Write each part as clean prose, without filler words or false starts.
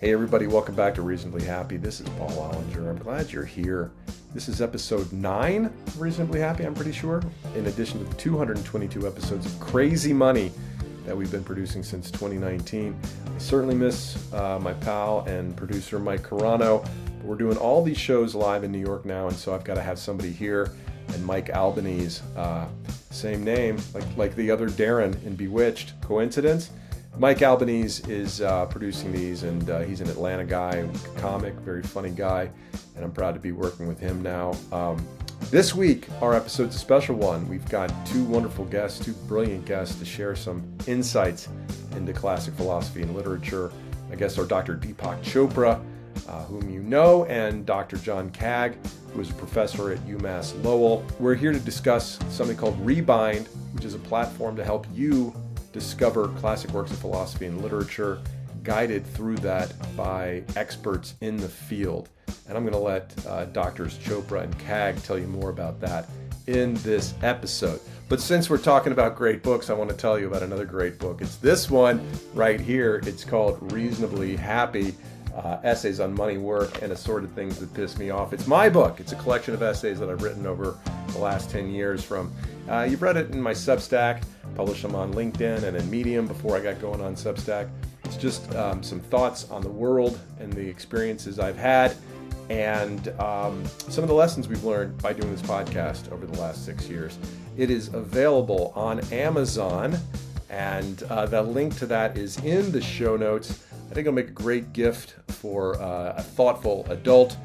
Hey everybody, welcome back to Reasonably Happy. This is Paul Ollinger. I'm glad you're here. This is episode 9 of Reasonably Happy, I'm pretty sure, in addition to the 222 episodes of crazy money that we've been producing since 2019. I certainly miss my pal and producer Mike Carano. But we're doing all these shows live in New York now, and so I've got to have somebody here. And Mike Albanese, same name, like the other Darren in Bewitched. Coincidence? Mike Albanese is producing these, and he's an Atlanta guy, comic, very funny guy, and I'm proud to be working with him now. This week, our episode's a special one. We've got two wonderful guests, two brilliant guests to share some insights into classic philosophy and literature. My guests are Dr. Deepak Chopra, whom you know, and Dr. John Kaag, who is a professor at UMass Lowell. We're here to discuss something called Rebind, which is a platform to help you discover classic works of philosophy and literature, guided through that by experts in the field. And I'm going to let Drs. Chopra and Kaag tell you more about that in this episode. But since we're talking about great books, I want to tell you about another great book. It's this one right here. It's called Reasonably Happy, Essays on Money, Work, and Assorted Things That Piss Me Off. It's my book. It's a collection of essays that I've written over the last 10 years from, you've read it in my Substack, published them on LinkedIn and in Medium before I got going on Substack. It's just some thoughts on the world and the experiences I've had, and some of the lessons we've learned by doing this podcast over the last 6 years. It is available on Amazon, and the link to that is in the show notes. I think it'll make a great gift for a thoughtful adult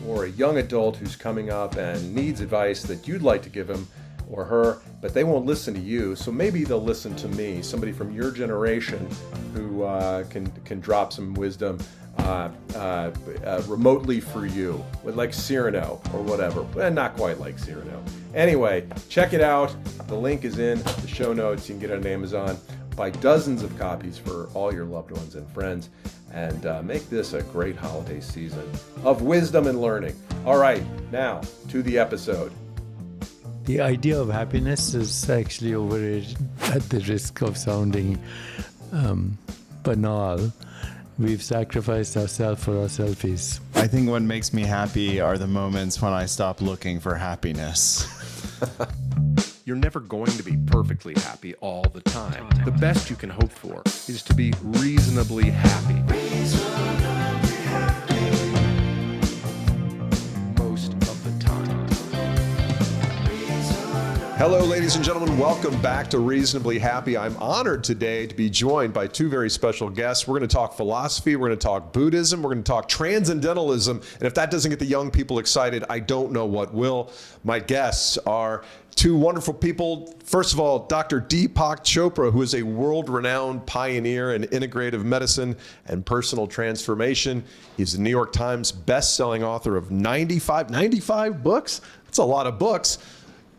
or a young adult who's coming up and needs advice that you'd like to give him or her, but they won't listen to you, so maybe they'll listen to me, somebody from your generation who can drop some wisdom remotely for you, like Cyrano or whatever. Well, not quite like Cyrano. Anyway, check it out. The link is in the show notes. You can get it on Amazon. Buy dozens of copies for all your loved ones and friends, and make this a great holiday season of wisdom and learning. All right, now to the episode. The idea of happiness is actually overrated. At the risk of sounding banal, we've sacrificed ourselves for our selfies. I think what makes me happy are the moments when I stop looking for happiness. You're never going to be perfectly happy all the time. The best you can hope for is to be reasonably happy. Most of the time. Hello, ladies and gentlemen. Welcome back to Reasonably Happy. I'm honored today to be joined by two very special guests. We're going to talk philosophy. We're going to talk Buddhism. We're going to talk transcendentalism. And if that doesn't get the young people excited, I don't know what will. My guests are two wonderful people. First of all, Dr. Deepak Chopra, who is a world-renowned pioneer in integrative medicine and personal transformation. He's the New York Times best-selling author of 95 books. That's a lot of books.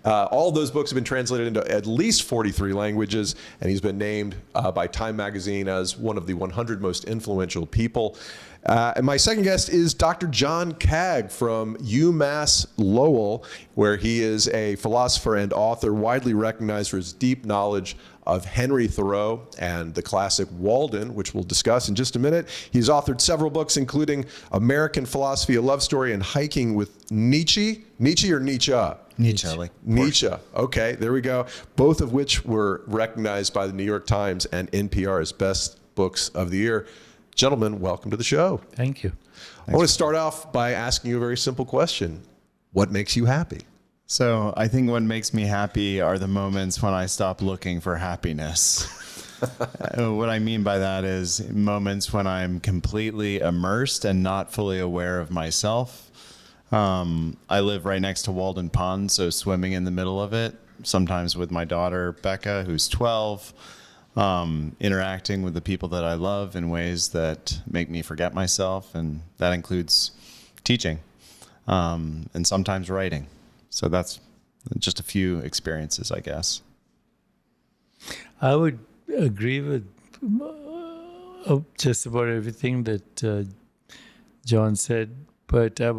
All of those books have been translated into at least 43 languages, and he's been named by Time Magazine as one of the 100 most influential people. And my second guest is Dr. John Kaag from UMass Lowell, where he is a philosopher and author widely recognized for his deep knowledge of Henry Thoreau and the classic Walden, which we'll discuss in just a minute. He's authored several books, including American Philosophy, a Love Story, and Hiking with Nietzsche. Nietzsche or Nietzsche? Nietzsche. Nietzsche. Okay, there we go. Both of which were recognized by the New York Times and NPR as best books of the year. Gentlemen, welcome to the show. Thank you. I want to start off by asking you a very simple question. What makes you happy? So I think what makes me happy are the moments when I stop looking for happiness. What I mean by that is moments when I'm completely immersed and not fully aware of myself. I live right next to Walden Pond, so swimming in the middle of it, sometimes with my daughter, Becca, who's 12, interacting with the people that I love in ways that make me forget myself, and that includes teaching, and sometimes writing. So that's just a few experiences, I guess. I would agree with just about everything that John said, but I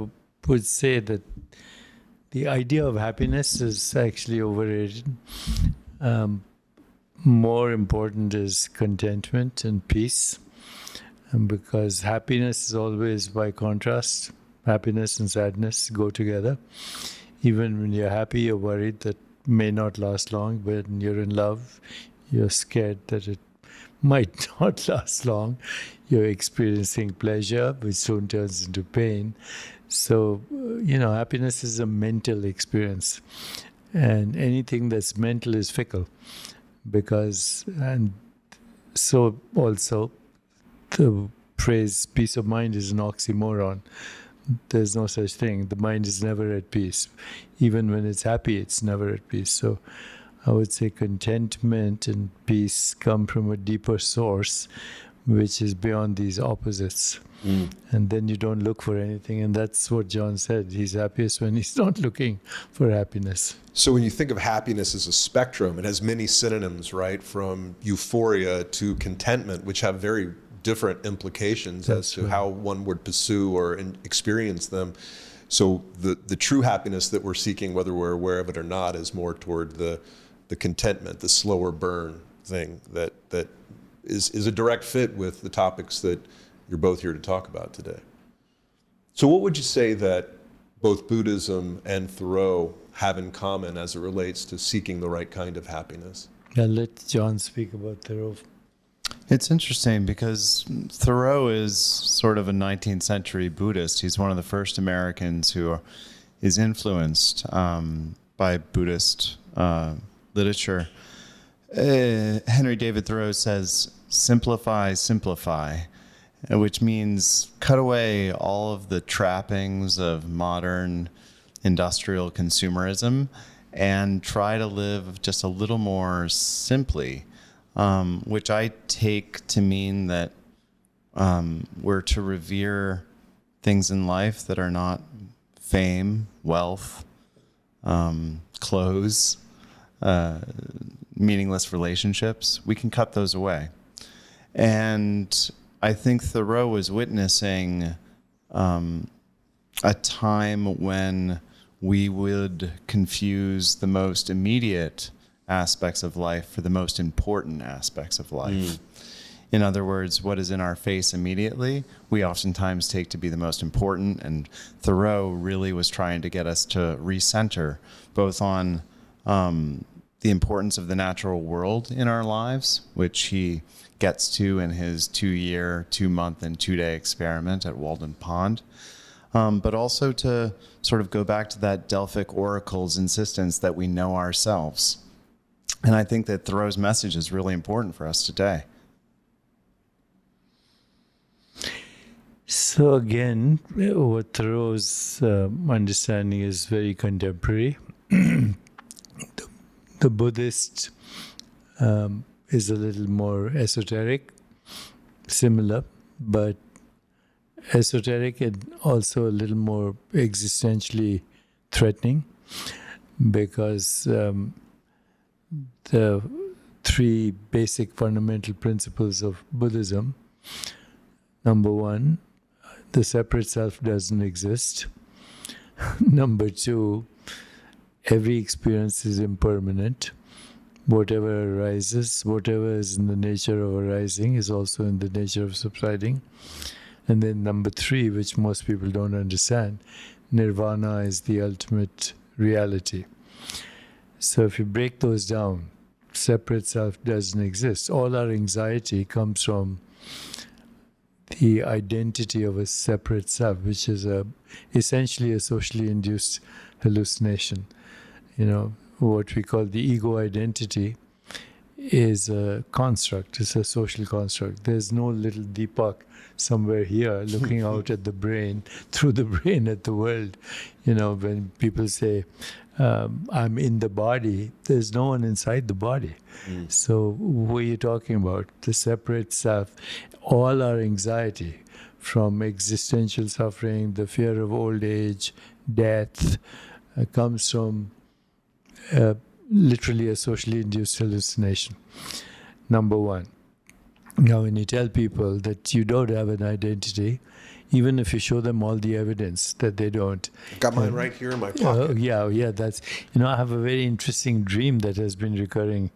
would say that the idea of happiness is actually overrated. More important is contentment and peace. And because happiness is always by contrast, happiness and sadness go together. Even when you're happy, you're worried that may not last long. When you're in love, you're scared that it might not last long. You're experiencing pleasure, which soon turns into pain. So, happiness is a mental experience. And anything that's mental is fickle. And so also, the phrase peace of mind is an oxymoron. There's no such thing. The mind is never at peace. Even when it's happy, it's never at peace. So I would say contentment and peace come from a deeper source, which is beyond these opposites. And then you don't look for anything. And that's what John said. He's happiest when he's not looking for happiness. So when you think of happiness as a spectrum, it has many synonyms, right? From euphoria to contentment, which have very different implications as to how one would pursue or experience them. So the true happiness that we're seeking, whether we're aware of it or not, is more toward the contentment, the slower burn thing that is a direct fit with the topics that you're both here to talk about today. So what would you say that both Buddhism and Thoreau have in common as it relates to seeking the right kind of happiness? I'll let John speak about Thoreau. It's interesting because Thoreau is sort of a 19th century Buddhist. He's one of the first Americans who is influenced by Buddhist literature. Henry David Thoreau says, simplify, simplify, which means cut away all of the trappings of modern industrial consumerism and try to live just a little more simply. Which I take to mean that we're to revere things in life that are not fame, wealth, clothes, meaningless relationships. We can cut those away. And I think Thoreau was witnessing a time when we would confuse the most immediate aspects of life for the most important aspects of life. In other words, what is in our face immediately, we oftentimes take to be the most important. And Thoreau really was trying to get us to recenter both on the importance of the natural world in our lives, which he gets to in his 2-year, 2-month, and 2-day experiment at Walden Pond. But also to sort of go back to that Delphic oracle's insistence that we know ourselves. And I think that Thoreau's message is really important for us today. So again, what Thoreau's understanding is very contemporary. The Buddhist is a little more esoteric, similar, but esoteric and also a little more existentially threatening, because the 3 basic fundamental principles of Buddhism. Number 1, the separate self doesn't exist. Number 2, every experience is impermanent. Whatever arises, whatever is in the nature of arising is also in the nature of subsiding. And then number 3, which most people don't understand, nirvana is the ultimate reality. So if you break those down, separate self doesn't exist. All our anxiety comes from the identity of a separate self, which is essentially a socially induced hallucination. What we call the ego identity is a construct. It's a social construct. There's no little Deepak somewhere here looking out at the brain, through the brain at the world. When people say, I'm in the body, there's no one inside the body. So what are you talking about? The separate self. All our anxiety, from existential suffering, the fear of old age, death, comes from literally a socially induced hallucination. Number 1. Now, when you tell people that you don't have an identity, even if you show them all the evidence that they don't. Got mine right here in my pocket. Yeah, that's, I have a very interesting dream that has been recurring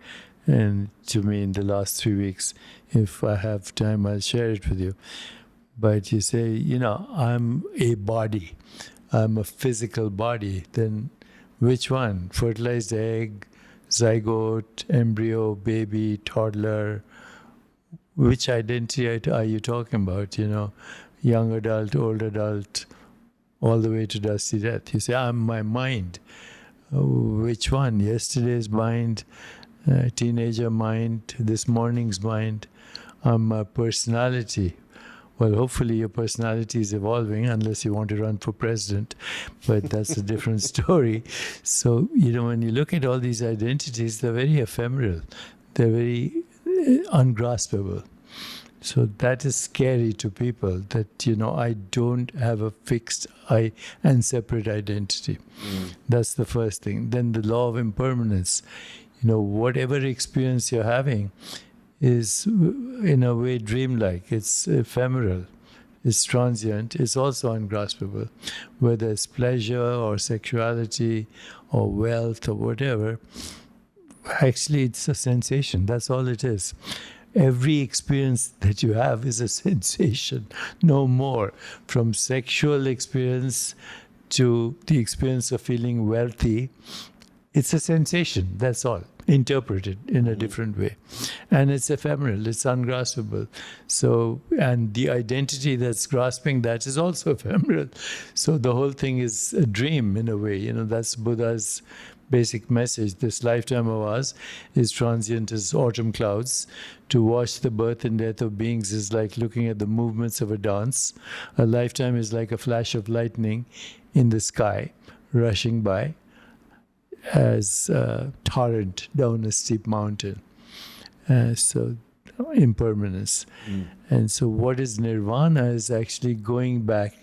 and to me in the last 3 weeks. If I have time, I'll share it with you. But you say, I'm a body. I'm a physical body. Then which one? Fertilized egg, zygote, embryo, baby, toddler. Which identity are you talking about? Young adult, old adult, all the way to dusty death. You say, I'm my mind. Which one? Yesterday's mind, teenager mind, this morning's mind. I'm my personality. Well, hopefully your personality is evolving, unless you want to run for president, but that's a different story. So, when you look at all these identities, they're very ephemeral. They're very ungraspable. So that is scary to people, that, I don't have a fixed and separate identity. That's the first thing. Then the law of impermanence. Whatever experience you're having is in a way dreamlike. It's ephemeral. It's transient. It's also ungraspable. Whether it's pleasure or sexuality or wealth or whatever, actually it's a sensation. That's all it is. Every experience that you have is a sensation, no more. From sexual experience to the experience of feeling wealthy, it's a sensation, that's all. Interpreted in a different way. And it's ephemeral, it's ungraspable. So, and the identity that's grasping that is also ephemeral. So the whole thing is a dream in a way. That's Buddha's basic message. This lifetime of ours is transient as autumn clouds. To watch the birth and death of beings is like looking at the movements of a dance. A lifetime is like a flash of lightning in the sky, rushing by as a torrent down a steep mountain. So impermanence. And so what is nirvana is actually going back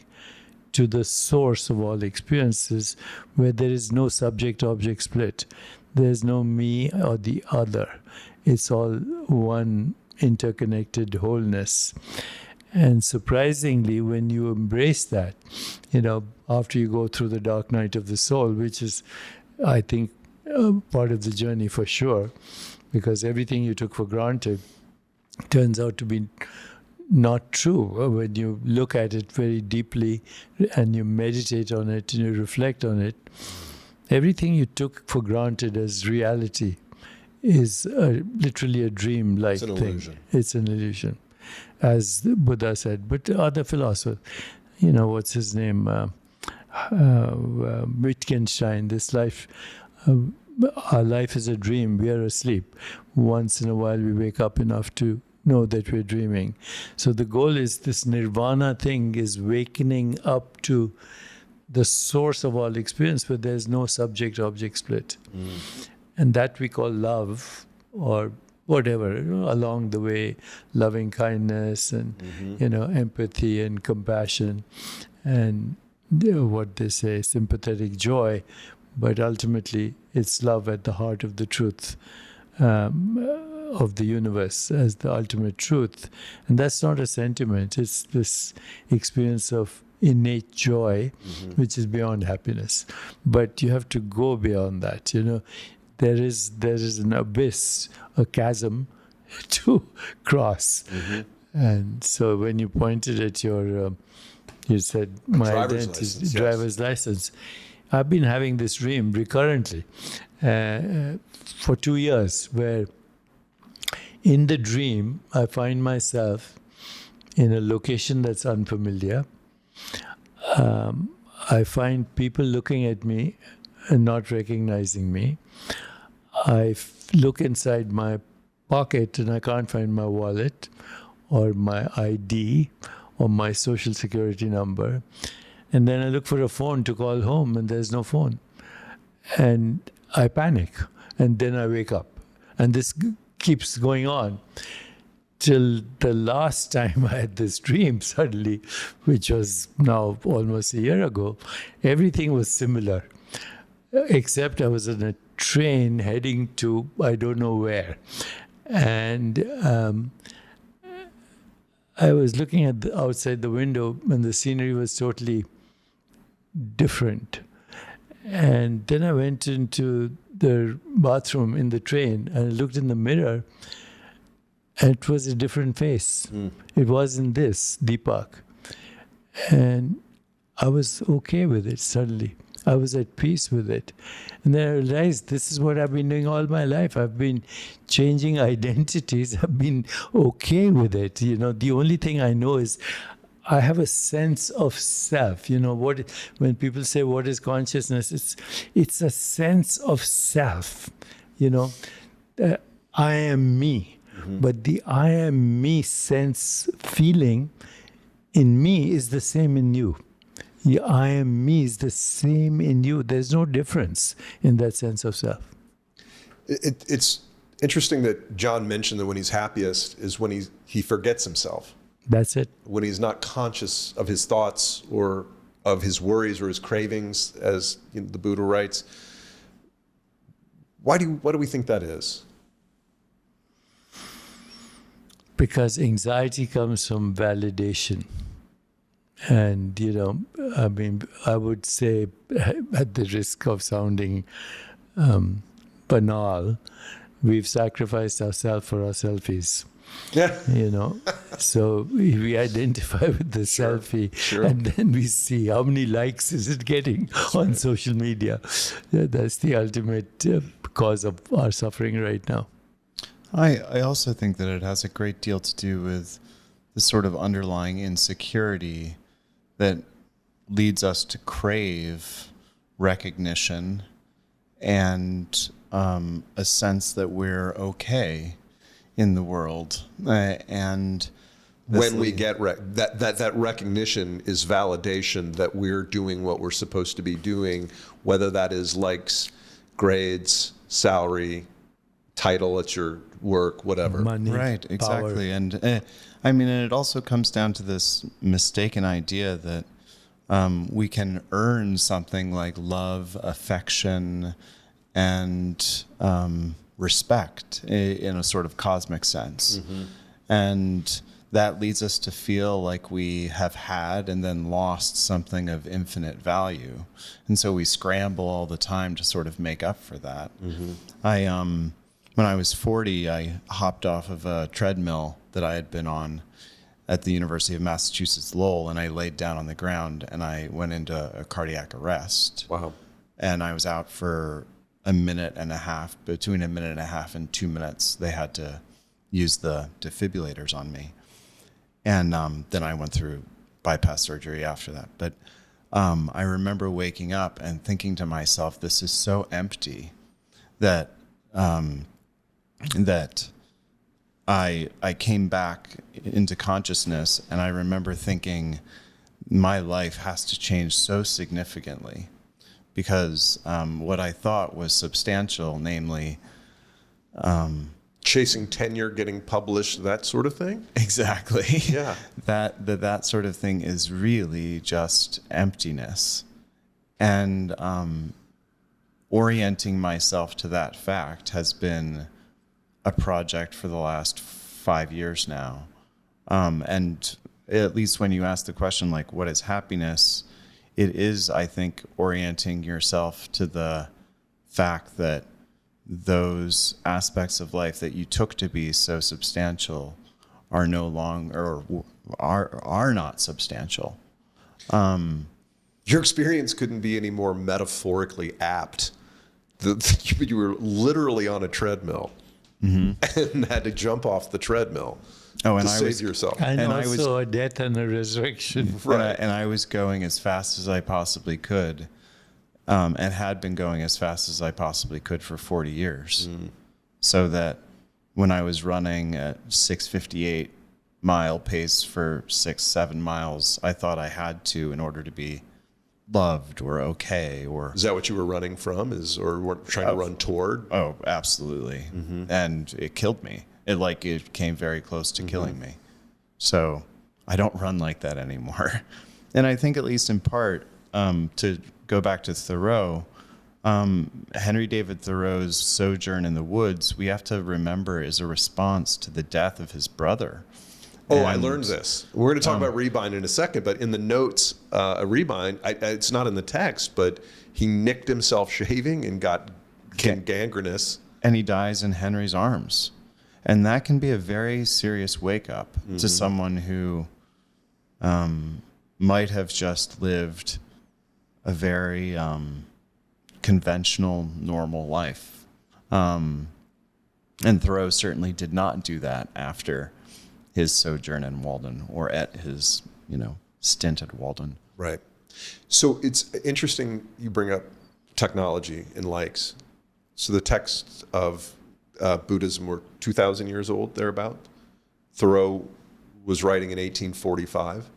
to the source of all experiences, where there is no subject-object split. There's no me or the other. It's all one interconnected wholeness. And surprisingly, when you embrace that, after you go through the dark night of the soul, which is, I think, part of the journey for sure, because everything you took for granted turns out to be not true. When you look at it very deeply and you meditate on it and you reflect on it, everything you took for granted as reality is literally a dream-like thing. It's an illusion. It's an illusion, as the Buddha said. But other philosophers, what's his name? Wittgenstein, this life, our life is a dream. We are asleep. Once in a while we wake up enough to know that we're dreaming. So the goal is this nirvana thing is wakening up to the source of all experience, where there's no subject-object split. And that we call love, or whatever, along the way, loving kindness and, empathy and compassion and what they say, sympathetic joy. But ultimately, it's love at the heart of the truth. Of the universe as the ultimate truth. And that's not a sentiment. It's this experience of innate joy, which is beyond happiness. But you have to go beyond that. There is an abyss, a chasm to cross. And so when you pointed at your, you said, my identity, driver's license. I've been having this dream recurrently for 2 years, where in the dream, I find myself in a location that's unfamiliar. I find people looking at me and not recognizing me. I look inside my pocket and I can't find my wallet or my ID or my social security number. And then I look for a phone to call home and there's no phone. And I panic. And then I wake up. And this keeps going on till the last time I had this dream suddenly, which was now almost a year ago. Everything was similar, except I was on a train heading to I don't know where. And I was looking at outside the window and the scenery was totally different. And then I went into the bathroom in the train and I looked in the mirror, and it was a different face. It wasn't this Deepak. And I was okay with it suddenly. I was at peace with it. And then I realized this is what I've been doing all my life. I've been changing identities. I've been okay with it. The only thing I know is I have a sense of self. When people say, what is consciousness? It's a sense of self. I am me. But the I am me sense feeling in me is the same in you. The I am me is the same in you. There's no difference in that sense of self. It's interesting that John mentioned that when he's happiest is when he forgets himself. That's it. When he's not conscious of his thoughts or of his worries or his cravings, as the Buddha writes. What do we think that is? Because anxiety comes from validation. And, I would say, at the risk of sounding banal, we've sacrificed ourselves for our selfies. Yeah. So we identify with the selfie, and then we see how many likes is it getting on social media. That's the ultimate cause of our suffering right now. I also think that it has a great deal to do with the sort of underlying insecurity that leads us to crave recognition and a sense that we're okay in the world. And when we get that recognition is validation that we're doing what we're supposed to be doing, whether that is likes, grades, salary, title at your work, whatever. Money, right, exactly. Power. And and it also comes down to this mistaken idea that we can earn something like love, affection, and respect in a sort of cosmic sense. And that leads us to feel like we have had and then lost something of infinite value. And so we scramble all the time to sort of make up for that. When I was 40, I hopped off of a treadmill that I had been on at the University of Massachusetts Lowell, and I laid down on the ground and I went into a cardiac arrest. Wow. And I was out for a minute and a half. Between a minute and a half and 2 minutes, they had to use the defibrillators on me. And then I went through bypass surgery after that. But I remember waking up and thinking to myself, this is so empty that I came back into consciousness, and I remember thinking my life has to change so significantly because what I thought was substantial, namely chasing tenure, getting published, that sort of thing? Exactly. Yeah. That sort of thing is really just emptiness. And orienting myself to that fact has been a project for the last 5 years now. And at least when you ask the question, like, what is happiness? It is, I think, orienting yourself to the fact that those aspects of life that you took to be so substantial are no longer, or are not substantial. Your experience couldn't be any more metaphorically apt. You were literally on a treadmill and had to jump off the treadmill to save yourself. And also a death and a resurrection. Right. And I was going as fast as I possibly could, and had been going as fast as I possibly could for 40 years. So that when I was running at 6:58 mile pace for 6-7 miles, I thought I had to in order to be loved or okay. Or is that what you were running from? Or were trying to run toward? Oh, absolutely. And it killed me. It came very close to killing me. So I don't run like that anymore. And I think, at least in part, to go back to Thoreau, Henry David Thoreau's Sojourn in the Woods, we have to remember, is a response to the death of his brother. Oh, I learned this. We're going to talk about Rebind in a second, but in the notes, a Rebind, it's not in the text, but he nicked himself shaving and got gangrenous. And he dies in Henry's arms. And that can be a very serious wake-up to someone who might have just lived a very conventional, normal life. And Thoreau certainly did not do that after his sojourn in Walden or at his, stint at Walden. Right. So it's interesting you bring up technology and likes. So the texts of Buddhism were 2,000 years old, thereabout. Thoreau was writing in 1845,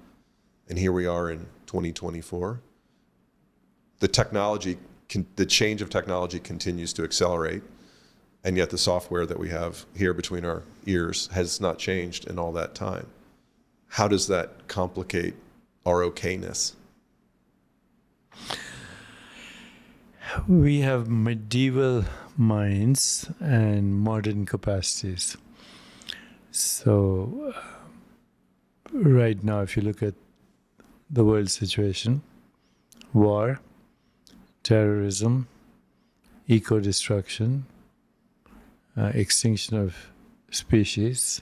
and here we are in 2024. The change of technology continues to accelerate, and yet the software that we have here between our ears has not changed in all that time. How does that complicate our okayness? We have medieval minds and modern capacities. So right now, if you look at the world situation, war, terrorism, eco-destruction, extinction of species.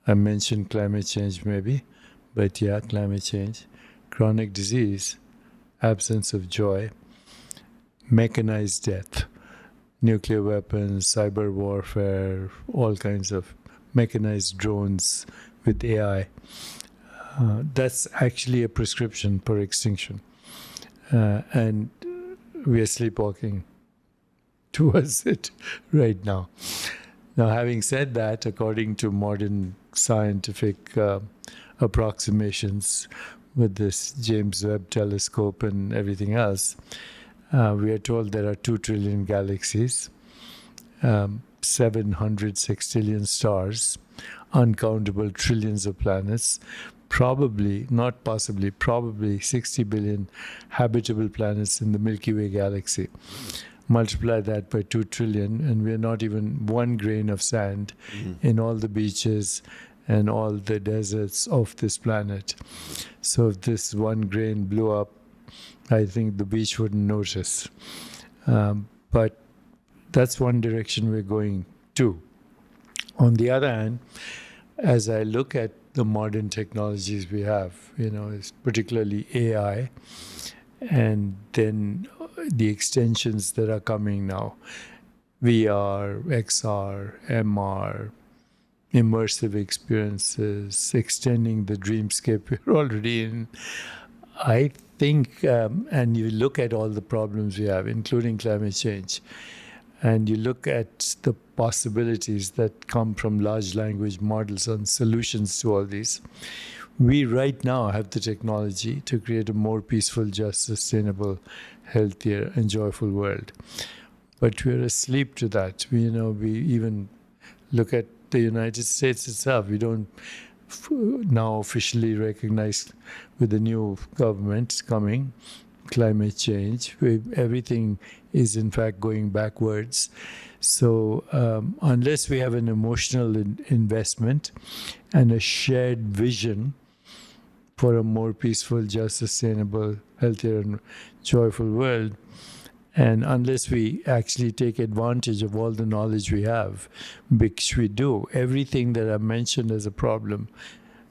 I mentioned climate change maybe, but yeah, climate change, chronic disease, absence of joy, mechanized death, nuclear weapons, cyber warfare, all kinds of mechanized drones with AI. That's actually a prescription for extinction. And we are sleepwalking towards it right now. Now, having said that, according to modern scientific approximations with this James Webb telescope and everything else, we are told there are 2 trillion galaxies, 700 sextillion stars, uncountable trillions of planets, probably 60 billion habitable planets in the Milky Way galaxy. Multiply that by 2 trillion, and we're not even 1 grain of sand in all the beaches and all the deserts of this planet. So if this 1 grain blew up, I think the beach wouldn't notice. But that's one direction we're going to. On the other hand, as I look at the modern technologies we have, it's particularly AI, and then the extensions that are coming now, VR, XR, MR, immersive experiences, extending the dreamscape we're already in. I think, and you look at all the problems we have, including climate change, and you look at the possibilities that come from large language models and solutions to all these, we right now have the technology to create a more peaceful, just, sustainable, healthier, and joyful world. But we're asleep to that. We even look at the United States itself. We don't now officially recognize, with the new government coming, climate change. Everything is in fact going backwards. So unless we have an emotional investment and a shared vision for a more peaceful, just, sustainable, healthier, and joyful world, and unless we actually take advantage of all the knowledge we have, which we do, everything that I mentioned as a problem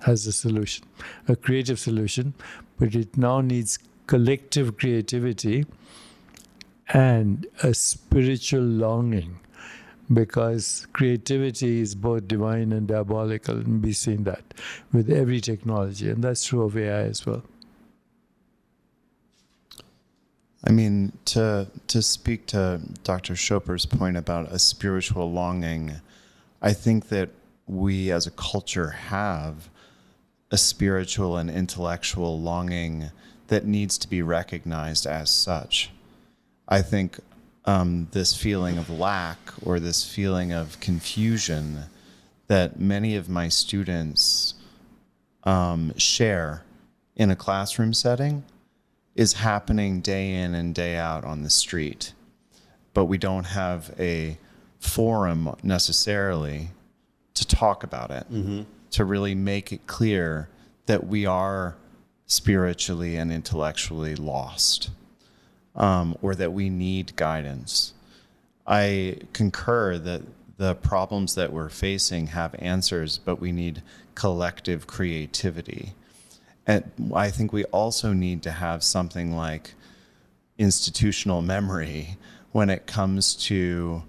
has a solution, a creative solution, but it now needs collective creativity and a spiritual longing, because creativity is both divine and diabolical, and we've seen that with every technology, and that's true of AI as well. I mean, to speak to Dr. Chopra's point about a spiritual longing, I think that we as a culture have a spiritual and intellectual longing that needs to be recognized as such. I think this feeling of lack or this feeling of confusion that many of my students share in a classroom setting is happening day in and day out on the street. But we don't have a forum necessarily to talk about it, to really make it clear that we are spiritually and intellectually lost, or that we need guidance. I concur that the problems that we're facing have answers, but we need collective creativity. And I think we also need to have something like institutional memory when it comes to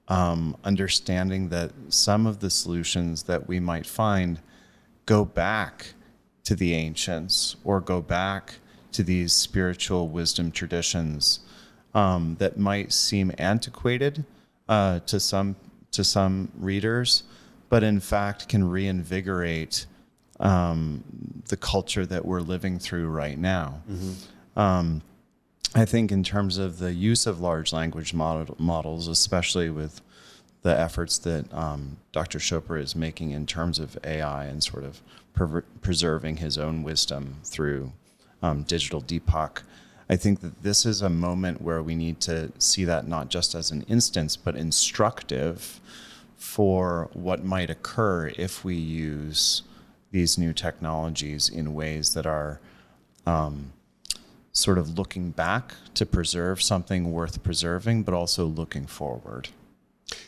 understanding that some of the solutions that we might find go back to the ancients or go back to these spiritual wisdom traditions that might seem antiquated to some readers, but in fact can reinvigorate the culture that we're living through right now. I think in terms of the use of large language models, especially with the efforts that Dr. Chopra is making in terms of AI and sort of preserving his own wisdom through digital Deepak, I think that this is a moment where we need to see that not just as an instance, but instructive for what might occur if we use these new technologies in ways that are sort of looking back to preserve something worth preserving, but also looking forward.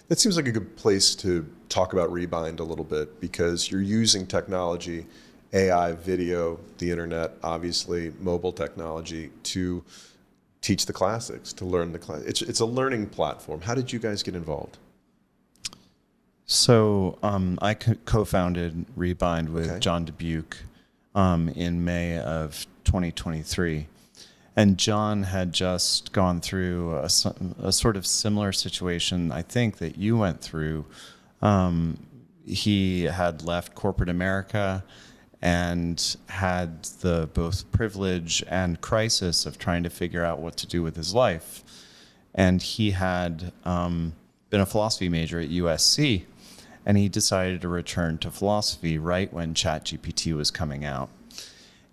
That seems like a good place to talk about Rebind a little bit, because you're using technology, AI, video, the internet, obviously mobile technology, to teach the classics, to learn the classics. It's a learning platform. How did you guys get involved? So I co-founded Rebind with John Dubuque in May of 2023. And John had just gone through a sort of similar situation, I think, that you went through. He had left corporate America and had the both privilege and crisis of trying to figure out what to do with his life. And he had been a philosophy major at USC, and he decided to return to philosophy right when ChatGPT was coming out.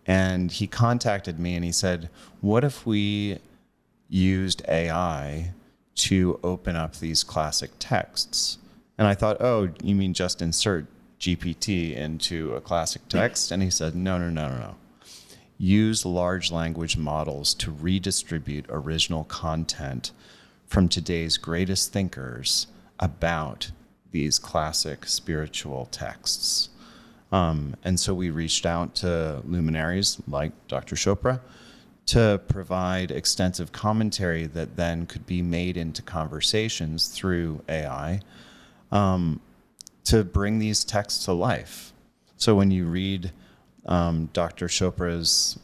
And he contacted me and he said, what if we used AI to open up these classic texts? And I thought, oh, you mean just insert GPT into a classic text? And he said, no. Use large language models to redistribute original content from today's greatest thinkers about these classic spiritual texts. And so we reached out to luminaries like Dr. Chopra to provide extensive commentary that then could be made into conversations through AI to bring these texts to life. So when you read Dr. Chopra's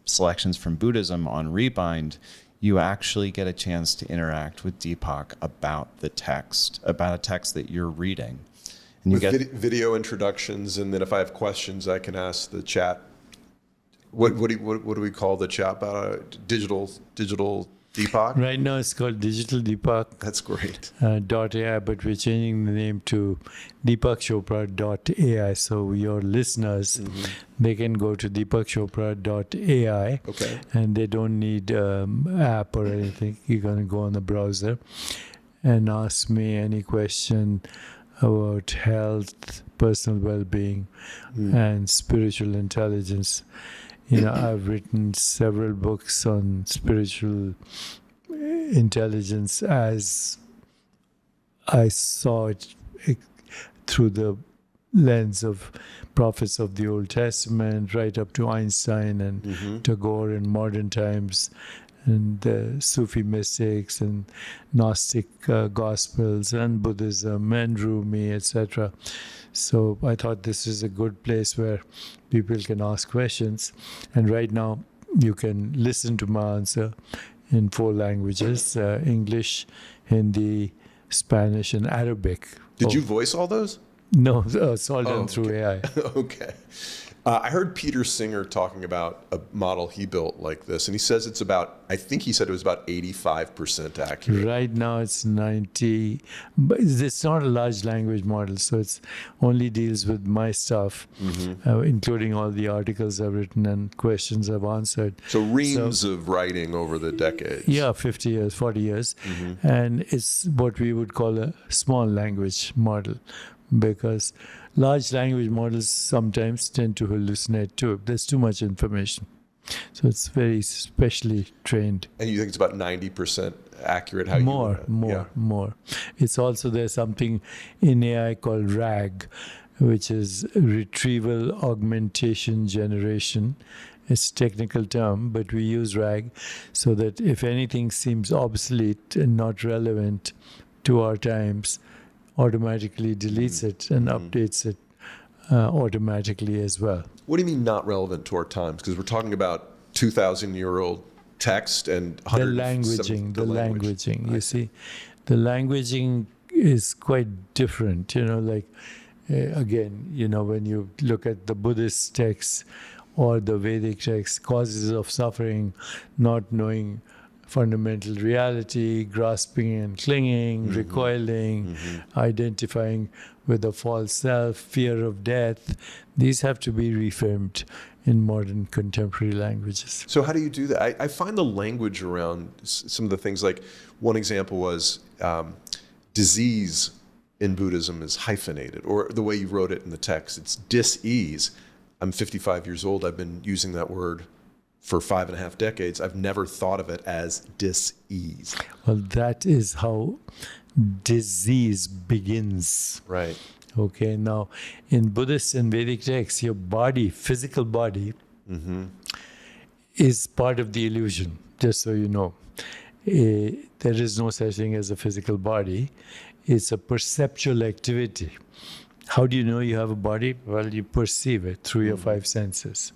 selections from Buddhism on Rebind, you actually get a chance to interact with Deepak about the text, about a text that you're reading. And you get video introductions, and then if I have questions, I can ask the chat. What do we call the chat? Digital Deepak? Right now it's called Digital Deepak. That's great. .ai, but we're changing the name to deepakchopra.ai. So your listeners, they can go to deepakchopra.ai, and they don't need app or anything. You're going to go on the browser and ask me any question about health, personal well-being, and spiritual intelligence. You know, I've written several books on spiritual intelligence as I saw it through the lens of prophets of the Old Testament, right up to Einstein and Tagore in modern times, and Sufi mystics and Gnostic Gospels and Buddhism and Rumi, etc. So I thought this is a good place where people can ask questions. And right now you can listen to my answer in 4 languages, English, Hindi, Spanish, and Arabic. Did you voice all those? No, it's all done through AI. Okay. I heard Peter Singer talking about a model he built like this, and he says it's about, I think he said it was about 85% accurate. Right now it's 90, but it's not a large language model, so it only deals with my stuff, including all the articles I've written and questions I've answered. So reams of writing over the decades. Yeah, 50 years, 40 years. And it's what we would call a small language model, because large language models sometimes tend to hallucinate too. There's too much information. So it's very specially trained. And you think it's about 90% accurate? More. It's also, there's something in AI called RAG, which is Retrieval Augmentation Generation. It's a technical term, but we use RAG so that if anything seems obsolete and not relevant to our times, automatically deletes it and updates it automatically as well. What do you mean not relevant to our times? Because we're talking about 2,000-year-old text and The languaging. You see, the languaging is quite different. Again, when you look at the Buddhist texts or the Vedic texts, causes of suffering, not knowing fundamental reality, grasping and clinging, recoiling, identifying with the false self, fear of death. These have to be reframed in modern contemporary languages. So how do you do that? I find the language around some of the things, like one example was disease in Buddhism is hyphenated, or the way you wrote it in the text, it's dis-ease. I'm 55 years old. I've been using that word for 5.5 decades. I've never thought of it as dis-ease. Well, that is how disease begins. Right. Okay, now in Buddhist and Vedic texts, your body, physical body, is part of the illusion, just so you know. There is no such thing as a physical body. It's a perceptual activity. How do you know you have a body? Well, you perceive it through your 5 senses.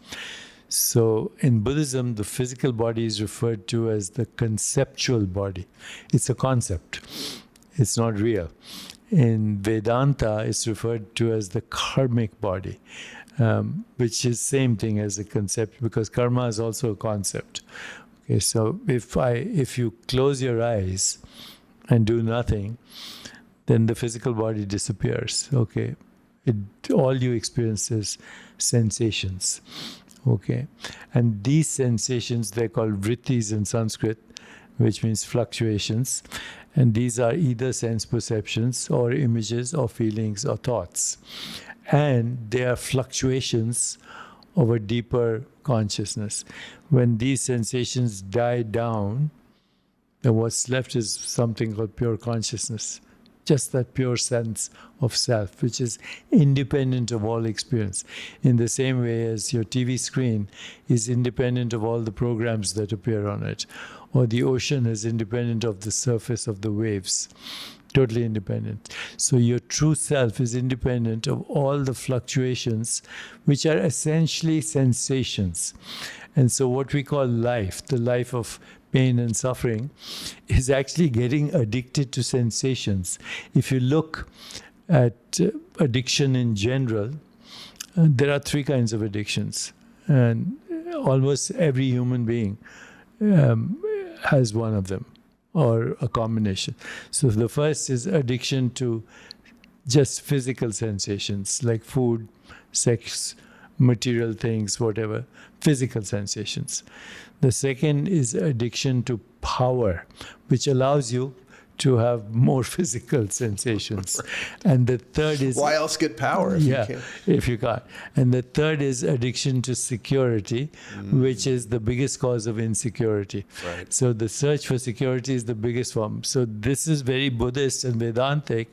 So in Buddhism, the physical body is referred to as the conceptual body. It's a concept. It's not real. In Vedanta, it's referred to as the karmic body, which is same thing as a concept, because karma is also a concept. Okay, so if you close your eyes and do nothing, then the physical body disappears. Okay, all you experience is sensations. Okay, and these sensations, they're called vrittis in Sanskrit, which means fluctuations. And these are either sense perceptions or images or feelings or thoughts. And they are fluctuations of a deeper consciousness. When these sensations die down, then what's left is something called pure consciousness. Just that pure sense of self, which is independent of all experience. In the same way as your TV screen is independent of all the programs that appear on it, or the ocean is independent of the surface of the waves. Totally independent. So your true self is independent of all the fluctuations, which are essentially sensations. And so what we call life, the life of pain and suffering, is actually getting addicted to sensations. If you look at addiction in general, there are 3 kinds of addictions. And almost every human being has one of them, or a combination. So the first is addiction to just physical sensations, like food, sex, material things, whatever, physical sensations. The second is addiction to power, which allows you to have more physical sensations. And the third is... Why else get power if you can't? If you can't. And the third is addiction to security, which is the biggest cause of insecurity. Right. So the search for security is the biggest form. So this is very Buddhist and Vedantic,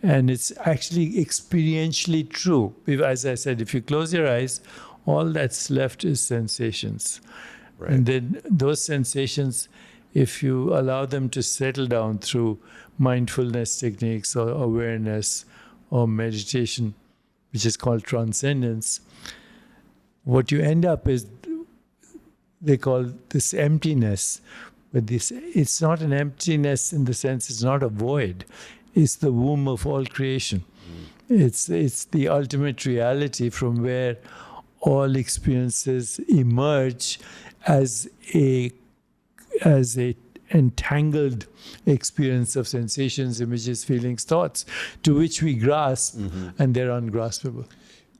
and it's actually experientially true. As I said, if you close your eyes, all that's left is sensations. Right. And then those sensations, if you allow them to settle down through mindfulness techniques or awareness or meditation, which is called transcendence, what you end up is, they call this emptiness. But it's not an emptiness in the sense it's not a void. It's the womb of all creation. It's the ultimate reality from where all experiences emerge as a entangled experience of sensations, images, feelings, thoughts, to which we grasp, and they're ungraspable.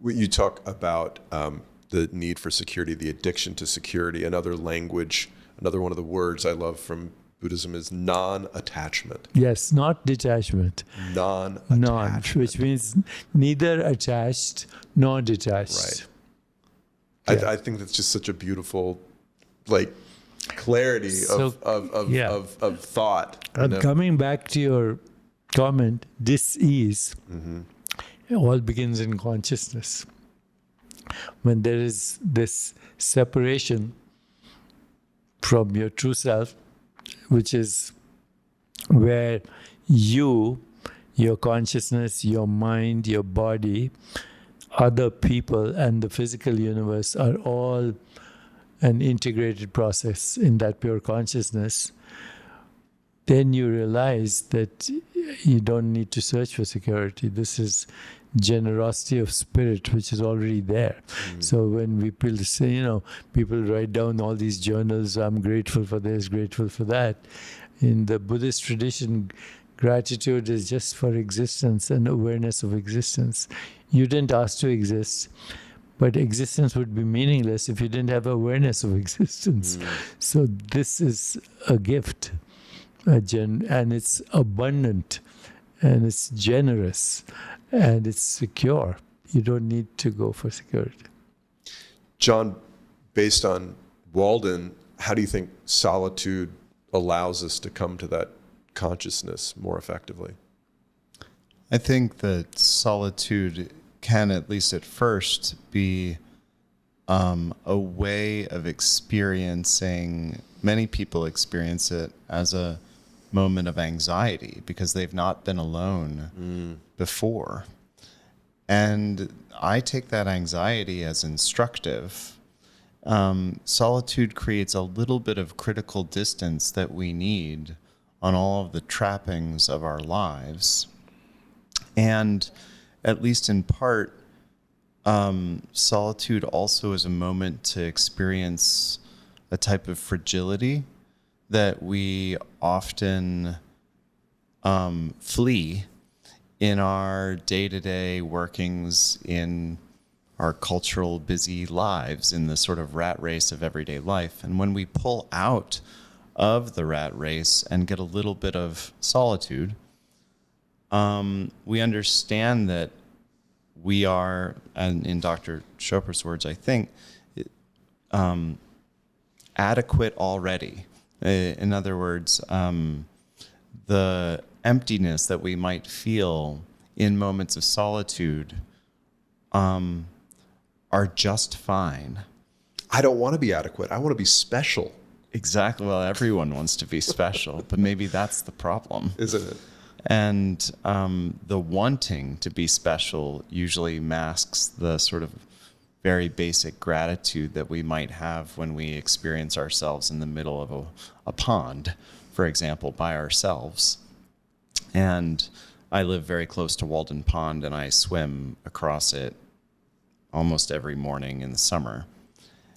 You talk about the need for security, the addiction to security. Another language, another one of the words I love from Buddhism is non-attachment. Yes, not detachment. Non-attachment. Non, which means neither attached nor detached. Right. Yeah. I think that's just such a beautiful like clarity So, yeah. of thought. And coming back to your comment, dis-ease it all begins in consciousness. When there is this separation from your true self, which is where you, your consciousness, your mind, your body, other people, and the physical universe are all an integrated process in that pure consciousness, then you realize that you don't need to search for security. This is generosity of spirit, which is already there. So when people say, people write down all these journals, I'm grateful for this, grateful for that. In the Buddhist tradition, gratitude is just for existence and awareness of existence. You didn't ask to exist, but existence would be meaningless if you didn't have awareness of existence. So this is a gift, and it's abundant, and it's generous, and it's secure. You don't need to go for security. John, based on Walden, how do you think solitude allows us to come to that consciousness more effectively? I think that solitude can, at least at first, be a way of experiencing, many people experience it as a moment of anxiety because they've not been alone before. And I take that anxiety as instructive. Solitude creates a little bit of critical distance that we need on all of the trappings of our lives. And at least in part, solitude also is a moment to experience a type of fragility that we often flee in our day-to-day workings, in our cultural busy lives, in the sort of rat race of everyday life. And when we pull out of the rat race and get a little bit of solitude, we understand that we are, and in Dr. Chopra's words, I think, adequate already. In other words, the emptiness that we might feel in moments of solitude are just fine. I don't want to be adequate. I want to be special. Exactly. Well, everyone wants to be special, but maybe that's the problem. Isn't it? And the wanting to be special usually masks the sort of very basic gratitude that we might have when we experience ourselves in the middle of a pond, for example, by ourselves. And I live very close to Walden Pond, and I swim across it almost every morning in the summer.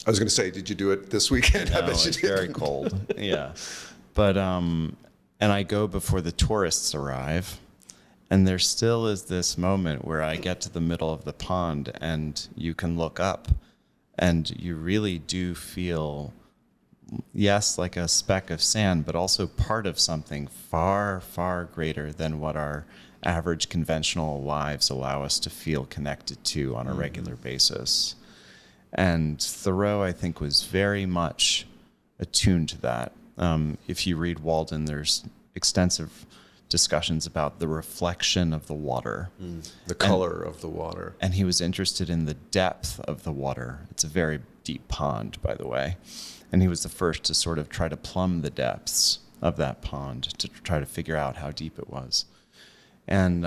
I was going to say, did you do it this weekend? No, I bet you it's did. very cold. Yeah. But, and I go before the tourists arrive, and there still is this moment where I get to the middle of the pond and you can look up and you really do feel, yes, like a speck of sand, but also part of something far, far greater than what our average conventional lives allow us to feel connected to on a regular basis. And Thoreau, I think, was very much attuned to that. If you read Walden, there's extensive discussions about the reflection of the water. The color of the water. And he was interested in the depth of the water. It's a very deep pond, by the way. And he was the first to sort of try to plumb the depths of that pond to try to figure out how deep it was. And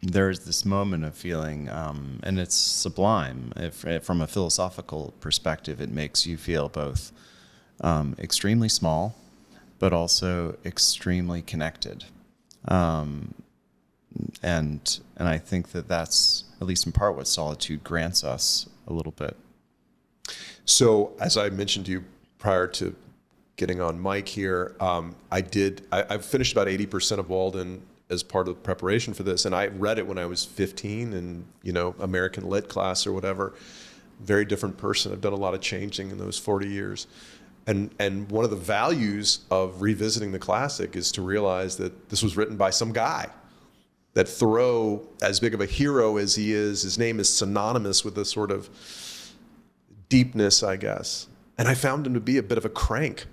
there's this moment of feeling, and it's sublime. If from a philosophical perspective, it makes you feel both extremely small, but also extremely connected. And I think that that's, at least in part, what solitude grants us a little bit. So, as I mentioned to you prior to getting on mic here, I've finished about 80% of Walden as part of the preparation for this, and I read it when I was 15 in, American Lit class or whatever. Very different person. I've done a lot of changing in those 40 years. And one of the values of revisiting the classic is to realize that this was written by some guy. That Thoreau, as big of a hero as he is, his name is synonymous with a sort of deepness, I guess. And I found him to be a bit of a crank.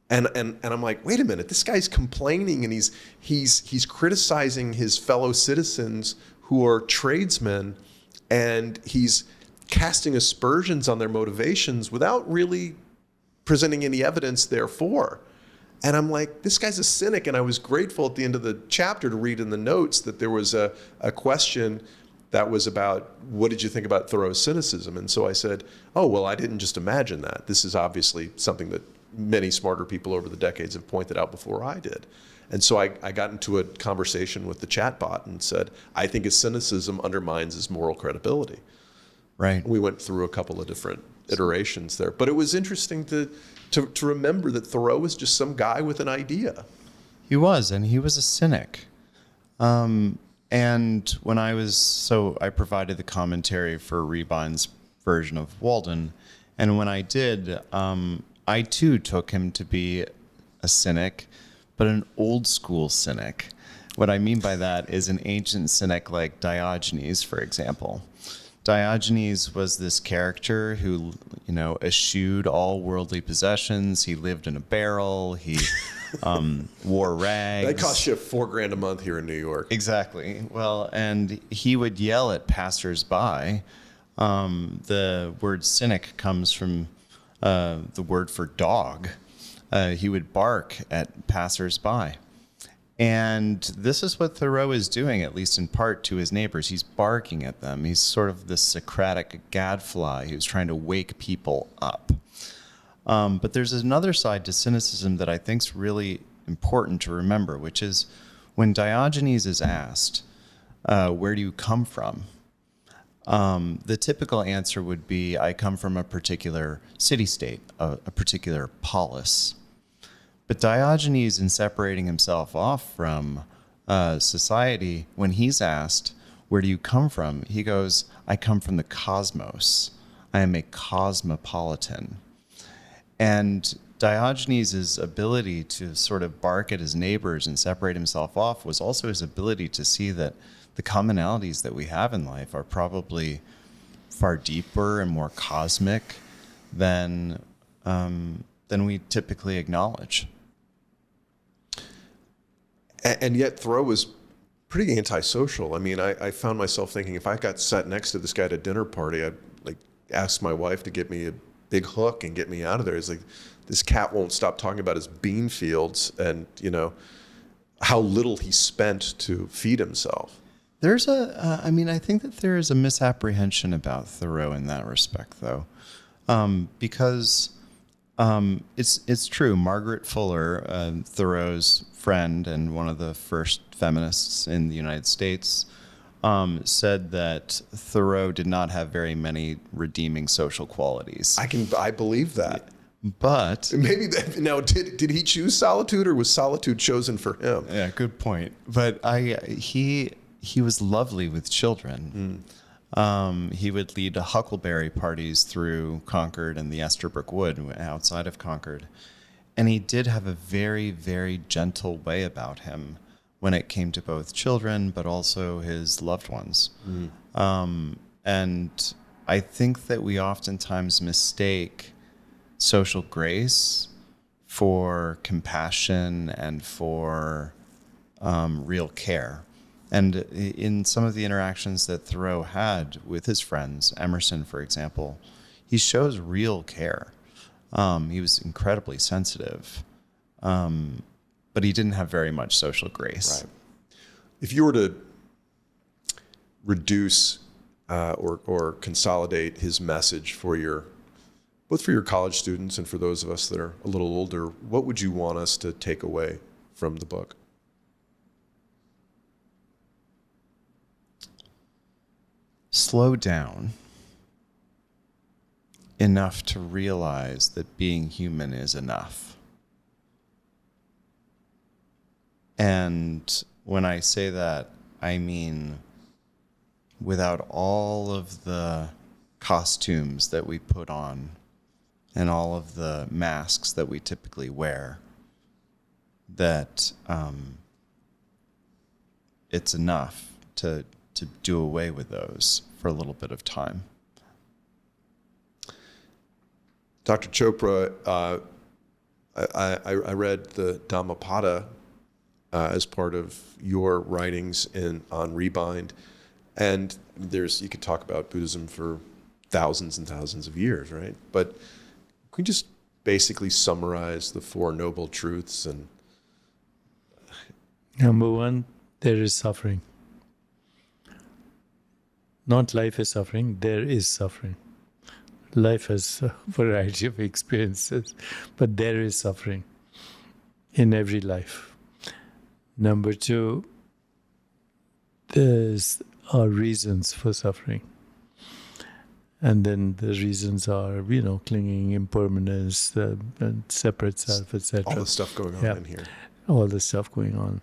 And I'm like, wait a minute, this guy's complaining and he's criticizing his fellow citizens who are tradesmen, and he's casting aspersions on their motivations without really presenting any evidence therefore. And I'm like, this guy's a cynic. And I was grateful at the end of the chapter to read in the notes that there was a question that was about, what did you think about Thoreau's cynicism? And so I said, oh, well, I didn't just imagine that. This is obviously something that many smarter people over the decades have pointed out before I did. And so I got into a conversation with the chatbot and said, I think his cynicism undermines his moral credibility. Right. We went through a couple of different iterations there. But it was interesting to remember that Thoreau was just some guy with an idea. He was, and he was a cynic. And when I provided the commentary for Rebind's version of Walden, and when I did, I too took him to be a cynic, but an old school cynic. What I mean by that is an ancient cynic like Diogenes, for example. Diogenes was this character who, eschewed all worldly possessions. He lived in a barrel. He wore rags. That costs you $4,000 a month here in New York. Exactly. Well, and he would yell at passersby. The word cynic comes from the word for dog. He would bark at passersby. And this is what Thoreau is doing, at least in part, to his neighbors. He's barking at them. He's sort of this Socratic gadfly who's trying to wake people up. But there's another side to cynicism that I think is really important to remember, which is when Diogenes is asked, where do you come from? The typical answer would be, I come from a particular city-state, a particular polis. But Diogenes, in separating himself off from society, when he's asked, where do you come from? He goes, I come from the cosmos. I am a cosmopolitan. And Diogenes' ability to sort of bark at his neighbors and separate himself off was also his ability to see that the commonalities that we have in life are probably far deeper and more cosmic than we typically acknowledge. And yet Thoreau was pretty antisocial. I mean, I found myself thinking, if I got sat next to this guy at a dinner party, I'd ask my wife to get me a big hook and get me out of there. It's like, this cat won't stop talking about his bean fields and, how little he spent to feed himself. There's I think that there is a misapprehension about Thoreau in that respect, though, because it's true. Margaret Fuller, Thoreau's friend and one of the first feminists in the United States, said that Thoreau did not have very many redeeming social qualities. I believe that. But maybe now, did he choose solitude, or was solitude chosen for him? Yeah, good point. But he was lovely with children. He would lead huckleberry parties through Concord and the Esterbrook Wood outside of Concord. And he did have a very, very gentle way about him when it came to both children, but also his loved ones. And I think that we oftentimes mistake social grace for compassion and for real care. And in some of the interactions that Thoreau had with his friends, Emerson, for example, he shows real care. He was incredibly sensitive, but he didn't have very much social grace. Right. If you were to reduce or consolidate his message for both for your college students and for those of us that are a little older, what would you want us to take away from the book? Slow down enough to realize that being human is enough. And when I say that, I mean without all of the costumes that we put on and all of the masks that we typically wear, that it's enough to do away with those for a little bit of time. Dr. Chopra, I read the Dhammapada as part of your writings on Rebind, and you could talk about Buddhism for thousands and thousands of years, right? But can you just basically summarize the Four Noble Truths? And Number one, there is suffering. Not life is suffering, there is suffering. Life has a variety of experiences, but there is suffering in every life. Number two, there's are reasons for suffering. And then the reasons are, clinging, impermanence, and separate self, etc. all the stuff going on in here. All the stuff going on.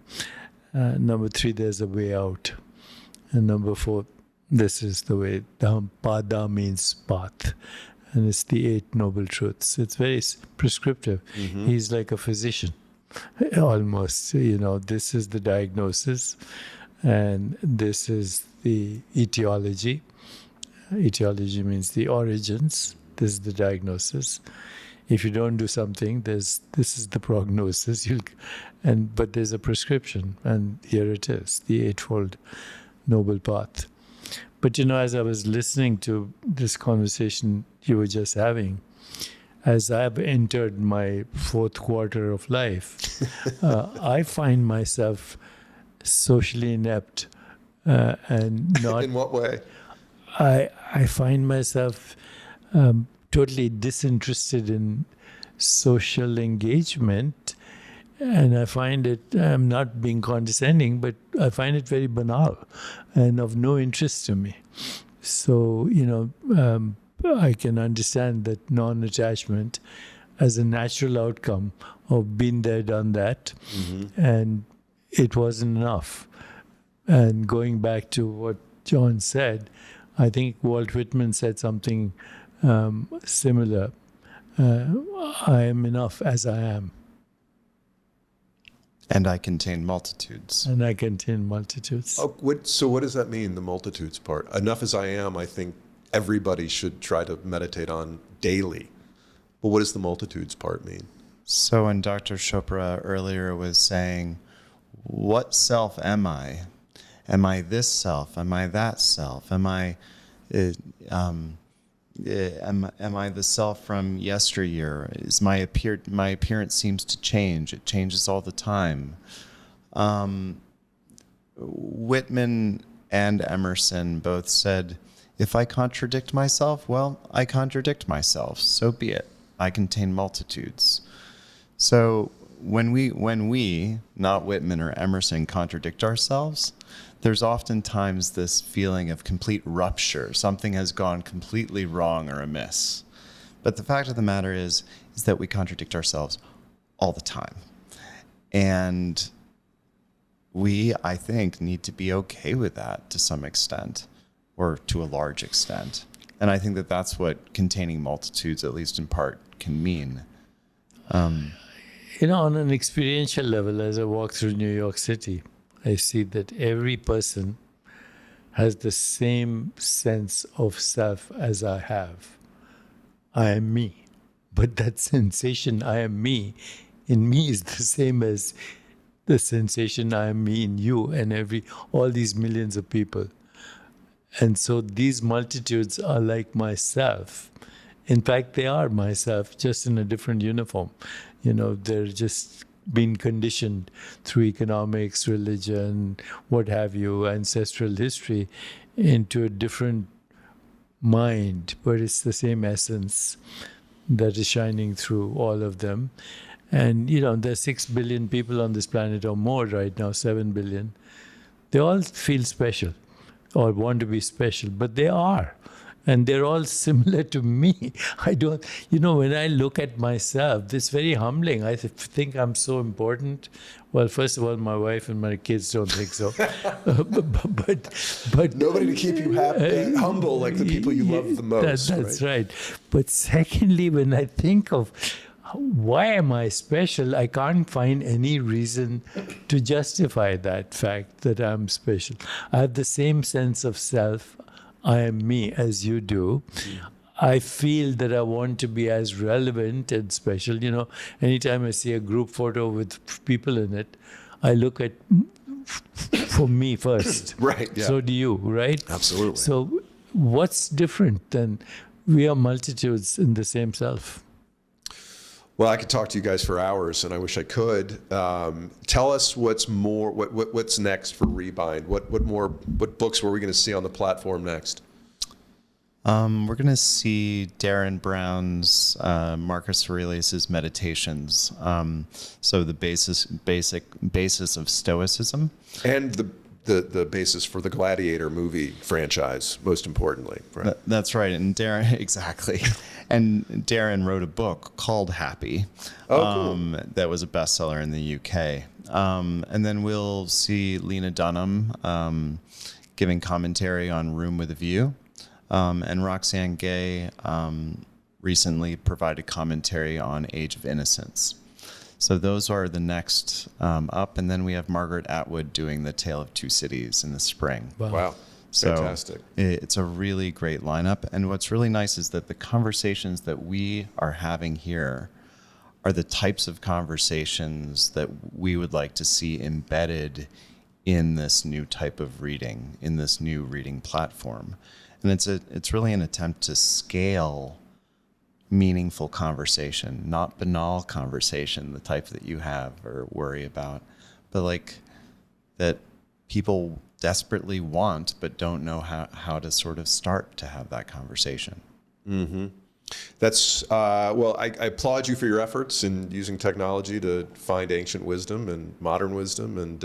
Number three, there's a way out. And number four, this is the way. Pada means path. And it's the Eight Noble Truths. It's very prescriptive. Mm-hmm. He's like a physician, almost. This is the diagnosis. And this is the etiology. Etiology means the origins. This is the diagnosis. If you don't do something, this is the prognosis. But there's a prescription, and here it is, the Eightfold Noble Path. But as I was listening to this conversation you were just having, as I've entered my fourth quarter of life, I find myself socially inept and not. In what way? I find myself totally disinterested in social engagement, and I find it, I'm not being condescending, but I find it very banal and of no interest to me. So, I can understand that non-attachment as a natural outcome of been there, done that, and it wasn't enough. And going back to what John said, I think Walt Whitman said something similar. I am enough as I am. And I contain multitudes. And I contain multitudes. So what does that mean, the multitudes part? Enough as I am, I think everybody should try to meditate on daily. But what does the multitudes part mean? So when Dr. Chopra earlier was saying, what self am I? Am I this self? Am I that self? Am I the self from yesteryear? Is my appearance seems to change. It changes all the time. Whitman and Emerson both said, if I contradict myself, well, I contradict myself. So be it. I contain multitudes. So when we, not Whitman or Emerson, contradict ourselves, there's oftentimes this feeling of complete rupture. Something has gone completely wrong or amiss. But the fact of the matter is that we contradict ourselves all the time. And we, I think, need to be okay with that to some extent, or to a large extent. And I think that that's what containing multitudes, at least in part, can mean. On an experiential level, as I walk through New York City, I see that every person has the same sense of self as I have. I am me. But that sensation, I am me, in me is the same as the sensation I am me in you and all these millions of people. And so these multitudes are like myself. In fact, they are myself, just in a different uniform. They're just been conditioned through economics, religion, what have you, ancestral history, into a different mind, but it's the same essence that is shining through all of them. And, there's 6 billion people on this planet or more right now, 7 billion. They all feel special or want to be special, but they are. And they're all similar to me. I don't, when I look at myself, it's very humbling. I think I'm so important. Well, first of all, my wife and my kids don't think so. but nobody to keep you happy, humble, like the people you love the most. That's right. But secondly, when I think of why am I special, I can't find any reason to justify that fact that I'm special. I have the same sense of self. I am me as you do. I feel that I want to be as relevant and special. Anytime I see a group photo with people in it, I look at for me first. Right. Yeah. So do you, right? Absolutely. So what's different than we are multitudes in the same self? Well, I could talk to you guys for hours, and I wish I could. Tell us what's next for Rebind. What books were we going to see on the platform next? We're going to see Darren Brown's Marcus Aurelius' Meditations. So the basic basis of Stoicism, And the basis for the Gladiator movie franchise, most importantly. Right? That's right. And Darren, exactly. And Darren wrote a book called Happy. Cool. That was a bestseller in the UK. And then we'll see Lena Dunham giving commentary on Room with a View. And Roxane Gay recently provided commentary on Age of Innocence. So those are the next up. And then we have Margaret Atwood doing The Tale of Two Cities in the spring. Wow. So Fantastic. It's a really great lineup. And what's really nice is that the conversations that we are having here are the types of conversations that we would like to see embedded in this new type of reading, in this new reading platform. And it's really an attempt to scale meaningful conversation, not banal conversation, the type that you have or worry about, but like that people desperately want but don't know how to sort of start to have that conversation. Mm-hmm. That's well, I applaud you for your efforts in using technology to find ancient wisdom and modern wisdom, and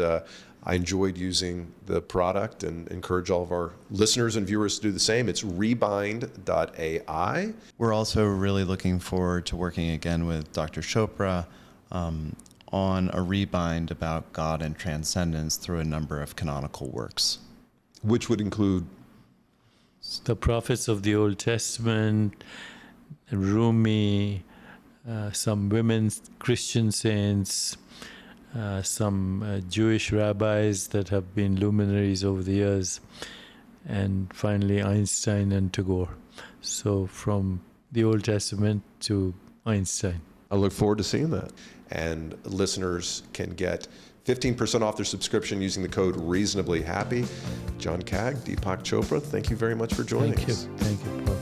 I enjoyed using the product and encourage all of our listeners and viewers to do the same. It's rebind.ai. We're also really looking forward to working again with Dr. Chopra on a rebind about God and transcendence through a number of canonical works. Which would include? The prophets of the Old Testament, Rumi, some women Christian saints, some Jewish rabbis that have been luminaries over the years, and finally Einstein and Tagore. So from the Old Testament to Einstein. I look forward to seeing that. And listeners can get 15% off their subscription using the code REASONABLYHAPPY. John Kaag, Deepak Chopra, thank you very much for joining us. Thank you, Paul.